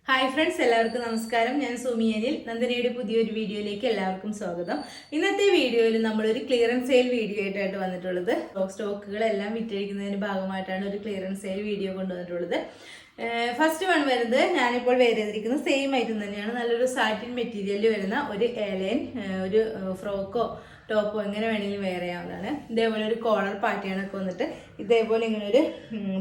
Hi friends, എല്ലാവർക്കും നമസ്കാരം. ഞാൻ സുമിയനിൽ നന്ദനയുടെ പുതിയൊരു വീഡിയോയിലേക്ക് എല്ലാവർക്കും സ്വാഗതം. ഇന്നത്തെ വീഡിയോയിൽ നമ്മളൊരു ക്ലിയറൻസ് സെയിൽ വീഡിയോ ആയിട്ടാണ് വന്നിട്ടുള്ളത്. സ്റ്റോക്കുകളെല്ലാം വിറ്റഴിക്കുന്നതിന് ഭാഗമായിട്ടാണ് ഒരു ക്ലിയറൻസ് സെയിൽ വീഡിയോ കൊണ്ടുവന്നിട്ടുള്ളത്. ഫസ്റ്റ് വൺ വരുന്നത് ഞാനിപ്പോൾ വെയർ ചെയ്തിരിക്കുന്ന സെയിം ഐറ്റം തന്നെയാണ്. നല്ലൊരു സാറ്റിൻ മെറ്റീരിയലിൽ വരുന്ന ഒരു എലൈൻ ഒരു ഫ്രോക്കോ ടോപ്പോ എങ്ങനെ വേണമെങ്കിലും വെയർ ചെയ്യാവുന്നതാണ്. ഇതേപോലെ ഒരു കോളർ പാറ്റേണൊക്കെ വന്നിട്ട് ഇതേപോലെ ഇങ്ങനെ ഒരു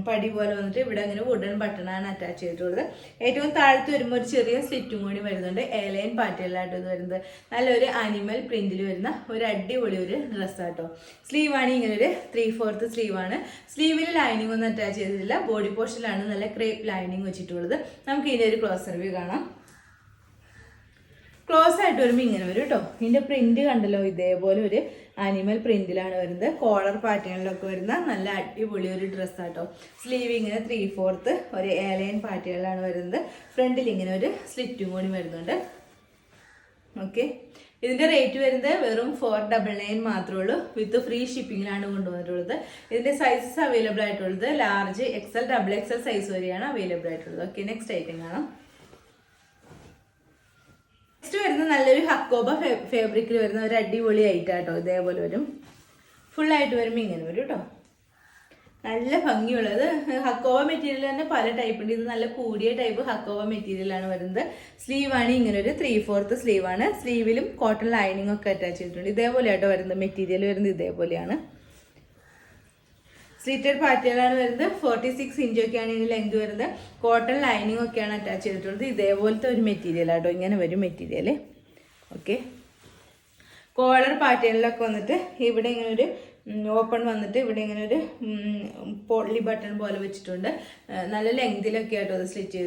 പടി പോലെ വന്നിട്ട് ഇവിടെ അങ്ങനെ വുഡൻ ബട്ടണാണ് അറ്റാച്ച് ചെയ്തിട്ടുള്ളത്. ഏറ്റവും താഴത്ത് വരുമ്പോൾ ഒരു ചെറിയ സ്ലിറ്റും കൂടി വരുന്നുണ്ട്. എലൈൻ പാറ്റേണിലായിട്ട് ഇത് വരുന്നത് നല്ലൊരു അനിമൽ പ്രിന്റിൽ വരുന്ന ഒരു അടിപൊളി ഒരു ഡ്രസ്സാട്ടോ. സ്ലീവാണ് ഇങ്ങനെ ഒരു 3/4 സ്ലീവാണ്. സ്ലീവിൽ ലൈനിങ് ഒന്നും അറ്റാച്ച് ചെയ്തിട്ടില്ല. ബോഡി പോർഷനിലാണ് നല്ല ക്രേപ്പ് ലൈനിങ് വെച്ചിട്ടുള്ളത്. നമുക്ക് ഇതിൻ്റെ ഒരു ക്ലോസർ വ്യൂ കാണാം. ക്ലോസ് ആയിട്ട് വരുമ്പോൾ ഇങ്ങനെ വരും കേട്ടോ. ഇതിൻ്റെ പ്രിന്റ് കണ്ടല്ലോ, ഇതേപോലെ ഒരു അനിമൽ പ്രിന്റിലാണ് വരുന്നത്. കോളർ പാറ്റേണിലൊക്കെ വരുന്ന നല്ല അടിപൊളി ഒരു ഡ്രസ്സാട്ടോ. സ്ലീവ് ഇങ്ങനെ 3/4 ഒരു എലൈൻ പാറ്റേണിലാണ് വരുന്നത്. ഫ്രണ്ടിൽ ഇങ്ങനെ ഒരു സ്ലിറ്റും കൂടി വരുന്നുണ്ട്. ഓക്കെ, ഇതിൻ്റെ റേറ്റ് വരുന്നത് വെറും 499 മാത്രമേ ഉള്ളൂ. വിത്ത് ഫ്രീ ഷിപ്പിങ്ങിലാണ് കൊണ്ടുവന്നിട്ടുള്ളത്. ഇതിൻ്റെ സൈസസ് അവൈലബിൾ ആയിട്ടുള്ളത് ലാർജ്, XL, XXL സൈസ് വരെയാണ് അവൈലബിൾ ആയിട്ടുള്ളത്. ഓക്കെ, നെക്സ്റ്റ് ഐറ്റം കാണാം. നെക്സ്റ്റ് വരുന്നത് നല്ലൊരു ഹക്കോബ ഫാബ്രിക്കിൽ വരുന്ന ഒരു അടിപൊളി ഐറ്റാട്ടോ. ഇതേപോലെ വരും. ഫുള്ളായിട്ട് വരുമ്പോൾ ഇങ്ങനെ വരും കേട്ടോ. നല്ല ഭംഗിയുള്ളത് ഹക്കോവ മെറ്റീരിയൽ തന്നെ പല ടൈപ്പ് ഉണ്ട്. ഇത് നല്ല കൂടിയ ടൈപ്പ് ഹക്കോവ മെറ്റീരിയലാണ് വരുന്നത്. സ്ലീവാണ് ഇങ്ങനെ ഒരു 3/4 സ്ലീവാണ്. സ്ലീവിലും കോട്ടൺ ലൈനിങ് ഒക്കെ അറ്റാച്ച് ചെയ്തിട്ടുണ്ട്. ഇതേപോലെയാട്ടോ വരുന്നത്. മെറ്റീരിയൽ വരുന്നത് ഇതേപോലെയാണ്. സ്ലിറ്റഡ് പാറ്റേണിലാണ് വരുന്നത്. 46 ഇഞ്ചൊക്കെയാണ് ഇതിന് ലെങ്ത് വരുന്നത്. കോട്ടൺ ലൈനിങ് ഒക്കെയാണ് അറ്റാച്ച് ചെയ്തിട്ടുള്ളത്. ഇതേപോലത്തെ ഒരു മെറ്റീരിയൽ ആട്ടോ. ഇങ്ങനെ വരും മെറ്റീരിയൽ. ഓക്കെ, കോളർ പാറ്റേണിലൊക്കെ വന്നിട്ട് ഇവിടെ ഇങ്ങനെ ഒരു ഓപ്പൺ വന്നിട്ട് ഇവിടെ ഇങ്ങനെ ഒരു പോളി ബട്ടൺ പോലെ വെച്ചിട്ടുണ്ട്. നല്ല ലെങ്തിലൊക്കെ ആയിട്ടോ അത് സ്റ്റിച്ച്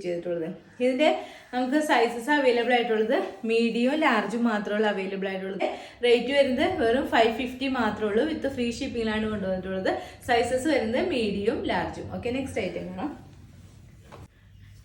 ചെയ്തിട്ടുള്ളത്. ഇതിൻ്റെ നമുക്ക് സൈസസ് അവൈലബിൾ ആയിട്ടുള്ളത് മീഡിയവും ലാർജും മാത്രമേ അവൈലബിൾ ആയിട്ടുള്ളത്. റേറ്റ് വരുന്നത് വെറും 550 മാത്രമേ ഉള്ളൂ. വിത്ത് ഫ്രീ ഷിപ്പിങ്ങിലാണ് കൊണ്ടുവന്നിട്ടുള്ളത്. സൈസസ് വരുന്നത് മീഡിയവും ലാർജും. ഓക്കെ, നെക്സ്റ്റ് ഐറ്റം കാണാം.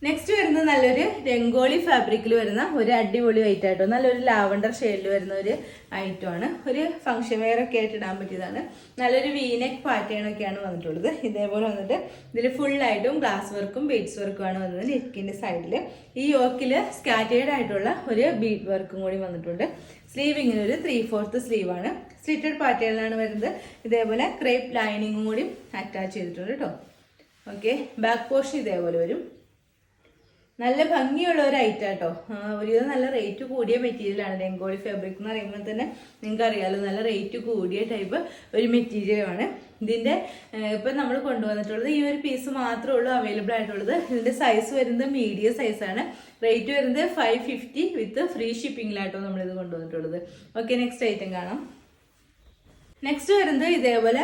നെക്സ്റ്റ് വരുന്നത് നല്ലൊരു രംഗോളി ഫാബ്രിക്കിൽ വരുന്ന ഒരു അടിപൊളി ഐറ്റം ആയിട്ടോ. നല്ലൊരു ലാവണ്ടർ ഷെയ്ഡിൽ വരുന്ന ഒരു ഐറ്റമാണ്. ഒരു ഫംഗ്ഷൻ വെയർ ഒക്കെ ആയിട്ട് ഇടാൻ പറ്റിയതാണ്. നല്ലൊരു വീനെക്ക് പാറ്റേൺ ഒക്കെയാണ് വന്നിട്ടുള്ളത്. ഇതേപോലെ വന്നിട്ട് ഇതിൽ ഫുള്ളായിട്ടും ഗ്ലാസ് വർക്കും ബീഡ്സ് വർക്കും ആണ് വന്നത്. നെക്കിൻ്റെ സൈഡിൽ ഈ യോക്കിൽ സ്കാറ്റേഡ് ആയിട്ടുള്ള ഒരു ബീഡ് വർക്കും കൂടി വന്നിട്ടുണ്ട്. സ്ലീവ് ഇങ്ങനെ ഒരു 3/4 സ്ലീവാണ്. സ്ലിറ്റഡ് പാറ്റേണിലാണ് വരുന്നത്. ഇതേപോലെ ക്രേപ്പ് ലൈനിങ്ങും കൂടി അറ്റാച്ച് ചെയ്തിട്ടുണ്ട് കേട്ടോ. ഓക്കെ, ബാക്ക് പോർഷൻ ഇതേപോലെ വരും. നല്ല ഭംഗിയുള്ള ഒരു ഐറ്റം കേട്ടോ. ഒരുവിധം നല്ല റേറ്റ് കൂടിയ മെറ്റീരിയലാണ്. രംഗോളി ഫാബ്രിക് എന്ന് പറയുമ്പോൾ തന്നെ നിങ്ങൾക്ക് അറിയാമല്ലോ, നല്ല റേറ്റ് കൂടിയ ടൈപ്പ് ഒരു മെറ്റീരിയലാണ്. ഇതിൻ്റെ ഇപ്പം നമ്മൾ കൊണ്ടുവന്നിട്ടുള്ളത് ഈ ഒരു പീസ് മാത്രമേ ഉള്ളൂ അവൈലബിൾ ആയിട്ടുള്ളത്. ഇതിൻ്റെ സൈസ് വരുന്നത് മീഡിയം സൈസാണ്. റേറ്റ് വരുന്നത് 550 വിത്ത് ഫ്രീ ഷിപ്പിങ്ങിലായിട്ടോ നമ്മളിത് കൊണ്ടുവന്നിട്ടുള്ളത്. ഓക്കെ, നെക്സ്റ്റ് ഐറ്റം കാണാം. നെക്സ്റ്റ് വരുന്നത് ഇതേപോലെ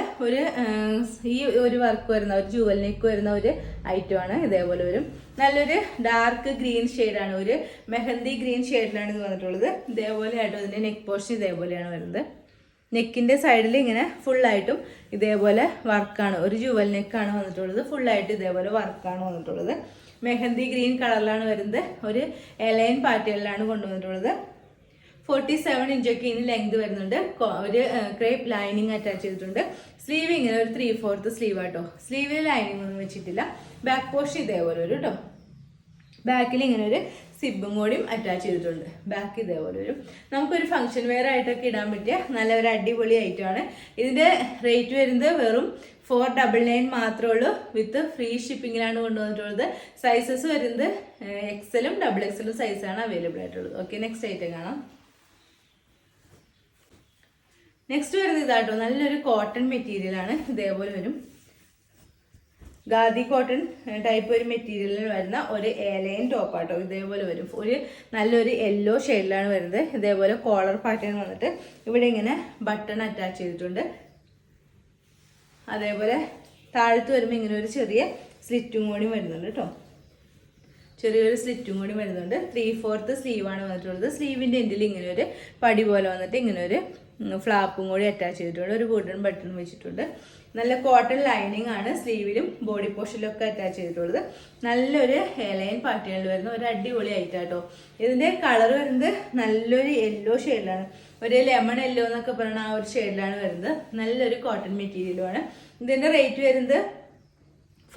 ഈ ഒരു വർക്ക് വരുന്ന ഒരു ജുവൽ നെക്ക് വരുന്ന ഒരു ഐറ്റമാണ്. ഇതേപോലെ വരും. നല്ലൊരു ഡാർക്ക് ഗ്രീൻ ഷെയ്ഡാണ്. ഒരു മെഹന്തി ഗ്രീൻ ഷെയ്ഡിലാണ് ഇത് വന്നിട്ടുള്ളത്. ഇതേപോലെ ആയിട്ടോ ഇതിൻ്റെ നെക്ക് പോർഷൻ ഇതേപോലെയാണ് വരുന്നത്. നെക്കിൻ്റെ സൈഡിൽ ഇങ്ങനെ ഫുള്ളായിട്ടും ഇതേപോലെ വർക്കാണ്. ഒരു ജുവൽ നെക്കാണ് വന്നിട്ടുള്ളത്. ഫുള്ളായിട്ട് ഇതേപോലെ വർക്കാണ് വന്നിട്ടുള്ളത്. മെഹന്തി ഗ്രീൻ കളറിലാണ് വരുന്നത്. ഒരു എലൈൻ പാറ്റേണിലാണ് കൊണ്ടുവന്നിട്ടുള്ളത്. 47 ഇഞ്ചൊക്കെ ഇതിന് ലെങ്ത് വരുന്നുണ്ട്. ഒരു ക്രേപ്പ് ലൈനിങ് അറ്റാച്ച് ചെയ്തിട്ടുണ്ട്. സ്ലീവ് ഇങ്ങനെ ഒരു 3/4 സ്ലീവ് ആട്ടോ. സ്ലീവിൽ ലൈനിങ് ഒന്നും വെച്ചിട്ടില്ല. ബാക്ക് പോർഷൻ ഇതേപോലെ വരും കേട്ടോ. ബാക്കിൽ ഇങ്ങനെ ഒരു സിബും കൂടിയും അറ്റാച്ച് ചെയ്തിട്ടുണ്ട്. ബാക്ക് ഇതേപോലെ വരും. നമുക്കൊരു ഫംഗ്ഷൻ വെയർ ആയിട്ടൊക്കെ ഇടാൻ പറ്റിയ നല്ല ഒരു അടിപൊളി ഐറ്റമാണ്. ഇതിൻ്റെ റേറ്റ് വരുന്നത് വെറും 499 മാത്രമേ ഉള്ളൂ. വിത്ത് ഫ്രീ ഷിപ്പിങ്ങിലാണ് കൊണ്ടുവന്നിട്ടുള്ളത്. സൈസസ് വരുന്നത് XL, XXL സൈസാണ് അവൈലബിൾ ആയിട്ടുള്ളത്. ഓക്കെ, നെക്സ്റ്റ് ഐറ്റം കാണാം. നെക്സ്റ്റ് വരുന്നത് ഇതാട്ടോ. നല്ലൊരു കോട്ടൺ മെറ്റീരിയലാണ്. ഇതേപോലെ വരും. ഖാദി കോട്ടൺ ടൈപ്പ് ഒരു മെറ്റീരിയലിൽ വരുന്ന ഒരു എലൈൻ ടോപ്പാട്ടോ. ഇതേപോലെ വരും. നല്ലൊരു യെല്ലോ ഷെയ്ഡിലാണ് വരുന്നത്. ഇതേപോലെ കോളർ പാറ്റേൺ വന്നിട്ട് ഇവിടെ ഇങ്ങനെ ബട്ടൺ അറ്റാച്ച് ചെയ്തിട്ടുണ്ട്. അതേപോലെ താഴത്ത് വരുമ്പോൾ ഇങ്ങനെ ഒരു ചെറിയ സ്ലിറ്റും കൂടി വരുന്നുണ്ട് കേട്ടോ. ചെറിയൊരു സ്ലിറ്റും കൂടി വരുന്നുണ്ട്. 3/4 സ്ലീവാണ് വന്നിട്ടുള്ളത്. സ്ലീവിൻ്റെ എൻഡിൽ ഇങ്ങനെ ഒരു പടി പോലെ വന്നിട്ട് ഇങ്ങനെ ഒരു ഫ്ലാപ്പും കൂടി അറ്റാച്ച് ചെയ്തിട്ടുണ്ട്. ഒരു വുഡൻ ബട്ടൺ വെച്ചിട്ടുണ്ട്. നല്ല കോട്ടൺ ലൈനിങ് ആണ് സ്ലീവിലും ബോഡി പോർഷനിലൊക്കെ അറ്റാച്ച് ചെയ്തിട്ടുള്ളത്. നല്ലൊരു എലൈൻ പാറ്റേണിൽ വരുന്ന ഒരു അടിപൊളി ഐറ്റം കേട്ടോ. ഇതിൻ്റെ കളർ വരുന്നത് നല്ലൊരു യെല്ലോ ഷെയ്ഡിലാണ്. ഒരു ലെമൺ യെല്ലോ എന്നൊക്കെ പറയുന്ന ആ ഒരു ഷെയ്ഡിലാണ് വരുന്നത്. നല്ലൊരു കോട്ടൺ മെറ്റീരിയലുമാണ്. ഇതിൻ്റെ റേറ്റ് വരുന്നത്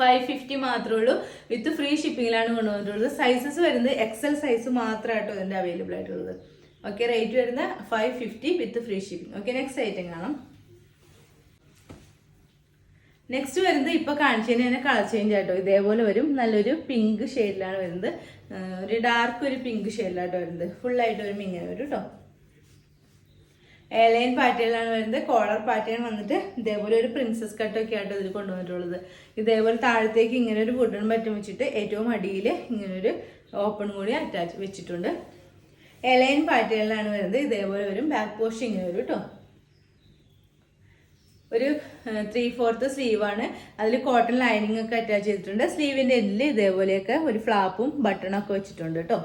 550 മാത്രമേ ഉള്ളൂ. വിത്ത് ഫ്രീ ഷിപ്പിങ്ങിലാണ് കൊണ്ടുവന്നിട്ടുള്ളത്. സൈസസ് വരുന്നത് XL സൈസ് മാത്രമായിട്ടോ ഇതിൻ്റെ അവൈലബിൾ ആയിട്ടുള്ളത്. ഓക്കെ, റേറ്റ് വരുന്നത് 550 വിത്ത് free shipping. Okay, next item കാണാം. നെക്സ്റ്റ് വരുന്നത് ഇപ്പോൾ കാണിച്ചതിന് തന്നെ കളർ ചേഞ്ച് ആയിട്ടോ. ഇതേപോലെ വരും, നല്ലൊരു പിങ്ക് ഷെയ്ഡിലാണ് വരുന്നത്. ഒരു ഡാർക്ക് ഒരു പിങ്ക് ഷെയ്ഡിലായിട്ടോ വരുന്നത്. ഫുള്ളായിട്ട് വരും, ഇങ്ങനെ വരും കേട്ടോ. എയർലൈൻ പാറ്റേണിലാണ് വരുന്നത്. കോളർ പാറ്റേൺ വന്നിട്ട് ഇതേപോലെ ഒരു പ്രിൻസസ് കട്ടൊക്കെ ആയിട്ട് ഇതിൽ കൊണ്ടുവന്നിട്ടുള്ളത്. ഇതേപോലെ താഴത്തേക്ക് ഇങ്ങനെ ഒരു വുഡൻ ബട്ടൺ വെച്ചിട്ട് ഏറ്റവും അടിയിൽ ഇങ്ങനെ ഒരു ഓപ്പൺ കൂടി അറ്റാച്ച് വെച്ചിട്ടുണ്ട്. എയർലൈൻ പാറ്റേണിലാണ് വരുന്നത്. ഇതേപോലെ വരും. ബാക്ക് പോസ്റ്റ് ഇങ്ങനെ വരും കേട്ടോ. ഒരു 3/4 സ്ലീവാണ്. അതിൽ കോട്ടൺ ലൈനിങ് ഒക്കെ അറ്റാച്ച് ചെയ്തിട്ടുണ്ട്. സ്ലീവിൻ്റെ എൻഡിൽ ഇതേപോലെയൊക്കെ ഒരു ഫ്ലാപ്പും ബട്ടണൊക്കെ വെച്ചിട്ടുണ്ട് കേട്ടോ.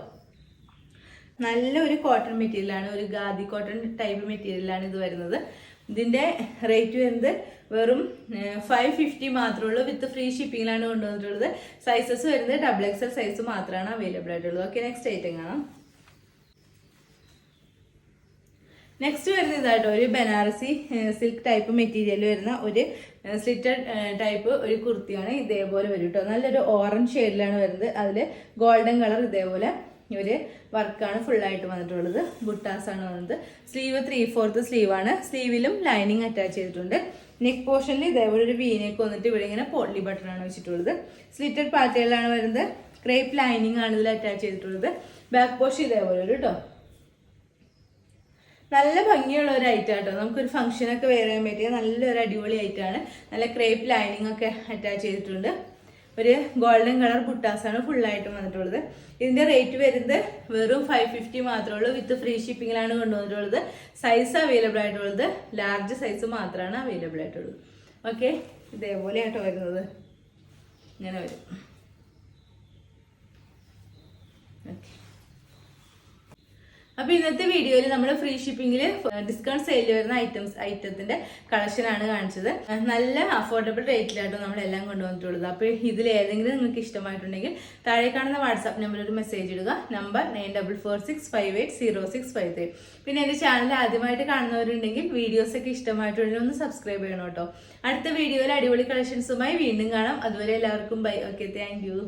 നല്ലൊരു കോട്ടൺ മെറ്റീരിയലാണ്, ഒരു ഖാദി കോട്ടൺ ടൈപ്പ് മെറ്റീരിയലാണ് ഇത് വരുന്നത്. ഇതിൻ്റെ റേറ്റ് വരുന്നത് വെറും 550 മാത്രമേ ഉള്ളൂ. വിത്ത് ഫ്രീ ഷിപ്പിങ്ങിലാണ് കൊണ്ടുവന്നിട്ടുള്ളത്. സൈസസ് വരുന്നത് XXL സൈസ് മാത്രമാണ് അവൈലബിൾ ആയിട്ടുള്ളത്. ഓക്കെ, നെക്സ്റ്റ് ഐറ്റം കാണാം. നെക്സ്റ്റ് വരുന്നത് ഇതാട്ടോ, ഒരു ബനാറസി സിൽക്ക് ടൈപ്പ് മെറ്റീരിയൽ വരുന്ന ഒരു സ്ലിറ്റഡ് ടൈപ്പ് ഒരു കുർത്തിയാണ്. ഇതേപോലെ വരും കേട്ടോ. നല്ലൊരു ഓറഞ്ച് ഷെയ്ഡിലാണ് വരുന്നത്. അതിൽ ഗോൾഡൻ കളർ ഇതേപോലെ ഒരു വർക്കാണ് ഫുള്ളായിട്ട് വന്നിട്ടുള്ളത്. ബുട്ടാസാണ് വന്നത്. സ്ലീവ് 3/4 സ്ലീവാണ്. സ്ലീവിലും ലൈനിങ് അറ്റാച്ച് ചെയ്തിട്ടുണ്ട്. നെക്ക് പോർഷനിൽ ഇതേപോലെ ഒരു വീനേക്ക് വന്നിട്ട് ഇവിടെ ഇങ്ങനെ പോട്ട്ലി ബട്ടണാണ് വെച്ചിട്ടുള്ളത്. സ്ലിറ്റഡ് പാറ്റേണിലാണ് വരുന്നത്. ക്രേപ്പ് ലൈനിങ് ആണ് ഇതിൽ അറ്റാച്ച് ചെയ്തിട്ടുള്ളത്. ബാക്ക് പോർഷൻ ഇതേപോലെ ഒരു കേട്ടോ. നല്ല ഭംഗിയുള്ള ഒരു ഐറ്റം കേട്ടോ. നമുക്കൊരു ഫംഗ്ഷനൊക്കെ വെയർ ചെയ്യാൻ പറ്റിയ നല്ലൊരു അടിപൊളി ഐറ്റമാണ്. നല്ല ക്രേപ്പ് ലൈനിങ് ഒക്കെ അറ്റാച്ച് ചെയ്തിട്ടുണ്ട്. ഒരു ഗോൾഡൻ കളർ ബുട്ടാസാണ് ഫുള്ളായിട്ട് വന്നിട്ടുള്ളത്. ഇതിൻ്റെ റേറ്റ് വരുന്നത് വെറും 550 മാത്രമേ ഉള്ളൂ. വിത്ത് ഫ്രീ ഷിപ്പിങ്ങിലാണ് കൊണ്ടുവന്നിട്ടുള്ളത്. സൈസ് അവൈലബിൾ ആയിട്ടുള്ളത് ലാർജ് സൈസ് മാത്രമാണ് അവൈലബിൾ ആയിട്ടുള്ളത്. ഓക്കെ, ഇതേപോലെ ആട്ടോ വരുന്നത്. ഇങ്ങനെ വരും. ഓക്കെ, അപ്പോൾ ഇന്നത്തെ വീഡിയോയിൽ നമ്മൾ ഫ്രീ ഷിപ്പിങ്ങിൽ ഡിസ്കൗണ്ട് സെയിൽ വരുന്ന ഐറ്റത്തിന്റെ കളക്ഷനാണ് കാണിച്ചത്. നല്ല അഫോർഡബിൾ റേറ്റിലാട്ടോ നമ്മളെല്ലാം കൊണ്ടുവന്നിട്ടുള്ളത്. അപ്പോൾ ഇതിൽ ഏതെങ്കിലും നിങ്ങൾക്ക് ഇഷ്ടമായിട്ടുണ്ടെങ്കിൽ താഴെ കാണുന്ന വാട്സാപ്പ് നമ്പറിൽ ഒരു മെസ്സേജ് ഇടുക. നമ്പർ 9446580653. പിന്നെ എൻ്റെ ചാനൽ ആദ്യമായിട്ട് കാണുന്നവരുണ്ടെങ്കിൽ വീഡിയോസൊക്കെ ഇഷ്ടമായിട്ടുണ്ടെങ്കിൽ ഒന്ന് സബ്സ്ക്രൈബ് ചെയ്യണം കേട്ടോ. അടുത്ത വീഡിയോയിൽ അടിപൊളി കളക്ഷൻസുമായി വീണ്ടും കാണാം. അതുവരെ എല്ലാവർക്കും ബൈ. Okay, thank you.